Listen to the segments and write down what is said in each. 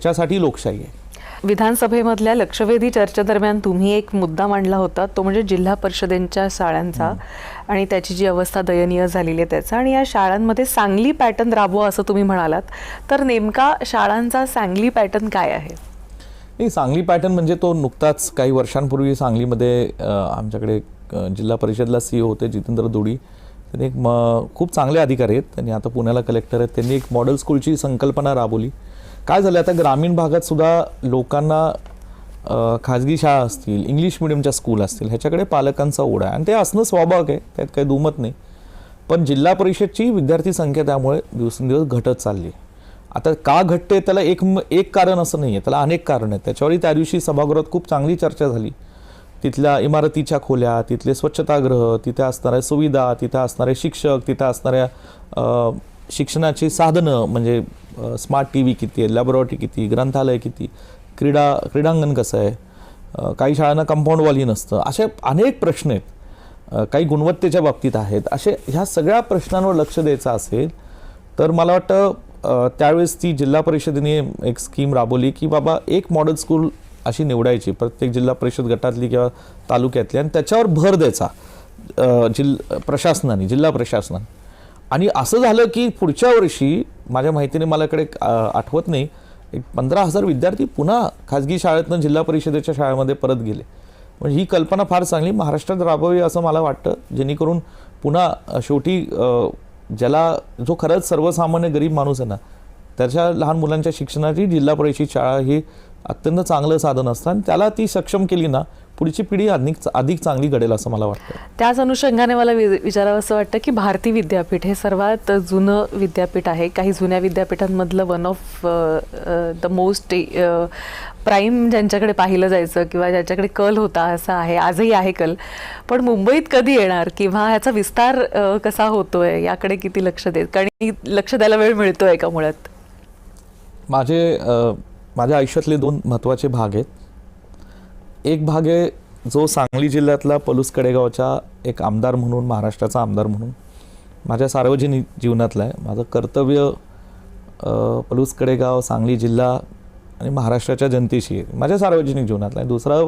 त्याच्यासाठी लोकशाही आहे. विधानसभेमधल्या लक्षवेधी चर्चेदरम्यान तुम्ही एक मुद्दा मांडला होता, तो म्हणजे जिल्हा परिषदेच्या शाळांचा आणि त्याची जी अवस्था दयनीय झालेली आहे त्याचा, आणि या शाळांमध्ये सांगली पॅटर्न राबवा असं तुम्ही म्हणालात. तर नेमका शाळांचा सांगली पॅटर्न काय आहे? नाही, सांगली पॅटर्न म्हणजे तो नुकताच काही वर्षांपूर्वी सांगलीमध्ये आमच्याकडे जिल्हा परिषदला CEO होते जितेंद्र दोडी. त्यांनी एक खूप चांगले अधिकारी आहेत, त्यांनी आता पुण्याला कलेक्टर आहेत. त्यांनी एक मॉडेल स्कूलची संकल्पना राबवली. काय झालं, आता ग्रामीण भागात सुद्धा लोकांना खाजगी शाळा असतील, इंग्लिश मिडियमच्या स्कूल असतील, ह्याच्याकडे पालकांचा ओढा आहे आणि ते असणं स्वाभाविक आहे, त्यात काही दुमत नाही. पण जिल्हा परिषदची विद्यार्थी संख्या त्यामुळे दिवसेंदिवस घटत चालली आहे. आता का घटते त्याला एक कारण असं नाही आहे, त्याला अनेक कारण आहेत. त्याच्यावरही त्या दिवशी सभागृहात खूप चांगली चर्चा झाली. तिथल्या इमारतीच्या खोल्या, तिथले स्वच्छतागृह, तिथे असणाऱ्या सुविधा, तिथे असणारे शिक्षक, तिथे असणाऱ्या शिक्षणाची साधनं म्हणजे स्मार्ट TV किती आहे, लॅबोरेटरी किती, ग्रंथालय किती, क्रीडांगण कसं आहे, काही शाळांना कंपाऊंड वॉलही नसतं, असे अनेक प्रश्न आहेत. काही गुणवत्तेच्या बाबतीत आहेत. असे ह्या सगळ्या प्रश्नांवर लक्ष द्यायचं असेल तर मला वाटतं त्यावेळेस ती जिल्हा परिषदेने एक स्कीम राबवली की बाबा एक मॉडेल स्कूल अशी निवडायची प्रत्येक जिल्हा परिषद गटातली किंवा तालुक्यातली, आणि त्याच्यावर भर द्यायचा जिल्हा प्रशासनाने. आणि असं झालं की पुढच्या वर्षी माझ्या माहितीने मलाकडे आठवत नाही, एक 15,000 विद्यार्थी पुन्हा खाजगी शाळेतनं जिल्हा परिषदेच्या शाळेमध्ये परत गेले. म्हणजे ही कल्पना फार चांगली महाराष्ट्रात राबवावी असं मला वाटतं, जेणेकरून पुन्हा शेवटी जो खरंच सर्वसामान्य गरीब माणूस आहे ना, त्याच्या लहान मुलांच्या शिक्षणाची जिल्हा परिषद शाळा ही अत्यंत चांगलं साधन असतं आणि त्याला ती सक्षम केली ना, पुढची पिढी अधिक चांगली घडेल असं मला वाटतं. त्याच अनुषंगाने मला विचारावं असं वाटतं की भारती विद्यापीठ हे सर्वात जुनं विद्यापीठ आहे. काही जुन्या विद्यापीठांमधलं one of the most prime ज्यांच्याकडे पाहिलं जायचं किंवा ज्याच्याकडे कल होता असं आहे, आजही आहे कल. पण मुंबईत कधी येणार किंवा ह्याचा विस्तार कसा होतोय याकडे किती लक्ष देत, कारण लक्ष द्यायला वेळ मिळतोय का? मुळात माझ्या आयुष्यातले 2 महत्त्वाचे भाग आहेत. एक भाग आहे जो सांगली जिल्ह्यातला पलूस कडेगावच्या एक आमदार म्हणून, महाराष्ट्राचा आमदार म्हणून माझ्या सार्वजनिक जीवनातला आहे. माझं कर्तव्य पलूस कडेगाव, सांगली जिल्हा आणि महाराष्ट्राच्या जनतेशी आहे, माझ्या सार्वजनिक जीवनातलं आहे. दुसरं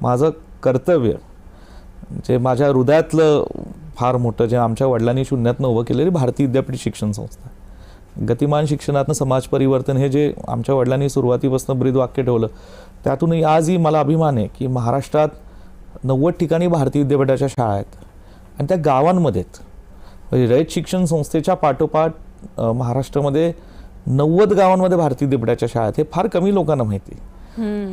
माझं कर्तव्य जे माझ्या हृदयातलं फार मोठं, जे आमच्या वडिलांनी शून्यातनं उभं केलेली भारतीय विद्यापीठ शिक्षण संस्था. गतिमान शिक्षणातनं समाज परिवर्तन हे जे आमच्या वडिलांनी सुरुवातीपासून ब्रीद वाक्य ठेवलं, त्यातूनही आजही मला अभिमान आहे की महाराष्ट्रात 90 ठिकाणी भारतीय विद्यापीठाच्या शाळा आहेत आणि त्या गावांमध्ये म्हणजे रयत शिक्षण संस्थेच्या पाठोपाठ महाराष्ट्रामध्ये 90 गावांमध्ये भारतीय विद्यापीठाच्या शाळा आहेत. हे फार कमी लोकांना माहिती.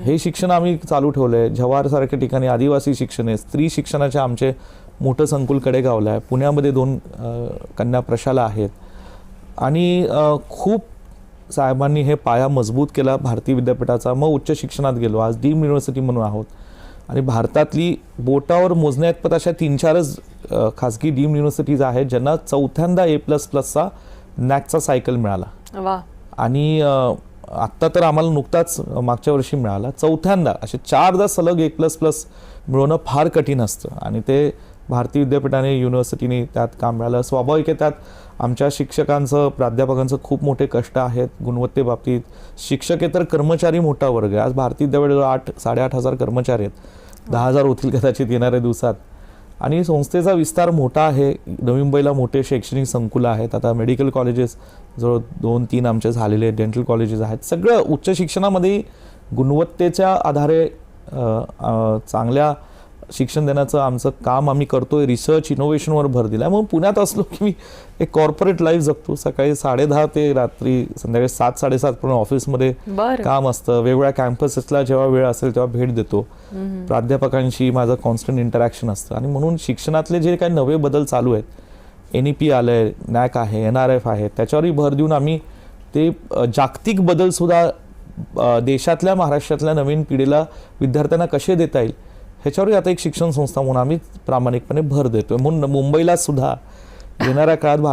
हे शिक्षण आम्ही चालू ठेवलं आहे. जव्हारसारख्या ठिकाणी आदिवासी शिक्षण आहे. स्त्री शिक्षणाचे आमचे मोठं संकुल कडेगावला आहे. पुण्यामध्ये 2 कन्या प्रशाला आहेत आणि खूप साहेबांनी हे पाया मजबूत केला भारतीय विद्यापीठाचा. मग उच्च शिक्षणात गेलो, आज डीम्ड युनिव्हर्सिटी म्हणून आहोत आणि भारतातली बोटावर मोजण्यात अशा 3-4च खाजगी डीम्ड युनिव्हर्सिटीज आहेत ज्यांना 4थ्यांदा A++चा नॅकचा सायकल मिळाला. आणि आत्ता तर आम्हाला नुकताच मागच्या वर्षी मिळाला 4थ्यांदा. असे 4दा सलग A++ मिळवणं फार कठीण असतं आणि ते भारतीय विद्यापीठाने, युनिव्हर्सिटीने त्यात काम मिळालं. स्वाभाविक आहे, त्यात आमच्या शिक्षकांचं, प्राध्यापकांचं खूप मोठे कष्ट आहेत गुणवत्तेबाबतीत. शिक्षकेतर कर्मचारी मोठा वर्ग आहे. आज भारतीय विद्यापीठात 8,500 कर्मचारी आहेत. 10,000 होतील कदाचित येणाऱ्या दिवसात. आणि संस्थेचा विस्तार मोठा आहे. नवी मुंबईला मोठे शैक्षणिक संकुलं आहेत. आता मेडिकल कॉलेजेस जवळ 2-3 आमचे झालेले, डेंटल कॉलेजेस आहेत. सगळं उच्च शिक्षणामध्ये गुणवत्तेच्या आधारे चांगल्या शिक्षण देण्याचं आमचं काम आम्ही करतोय. रिसर्च इनोव्हेशनवर भर दिला. मग पुण्यात असलो की मी एक कॉर्पोरेट लाईफ जगतो. सकाळी 10:30 ते रात्री संध्याकाळी 7-7:30 पर्यंत ऑफिसमध्ये काम असतं. वेगवेगळ्या कॅम्पसेसला जेव्हा वेळ असेल तेव्हा भेट देतो. प्राध्यापकांशी माझं कॉन्स्टंट इंटरॅक्शन असतं आणि म्हणून शिक्षणातले जे काही नवे बदल चालू आहेत, NEP आलंय, NAC आहे, NRF आहे, त्याच्यावरही भर देऊन आम्ही ते जागतिक बदलसुद्धा देशातल्या, महाराष्ट्रातल्या नवीन पिढीला, विद्यार्थ्यांना कसे देता येईल ह्याच्यावरही आता एक शिक्षण संस्था म्हणून आम्ही प्रामाणिकपणे भर देतोय. म्हणून मुंबईला सुद्धा येणाऱ्या काळात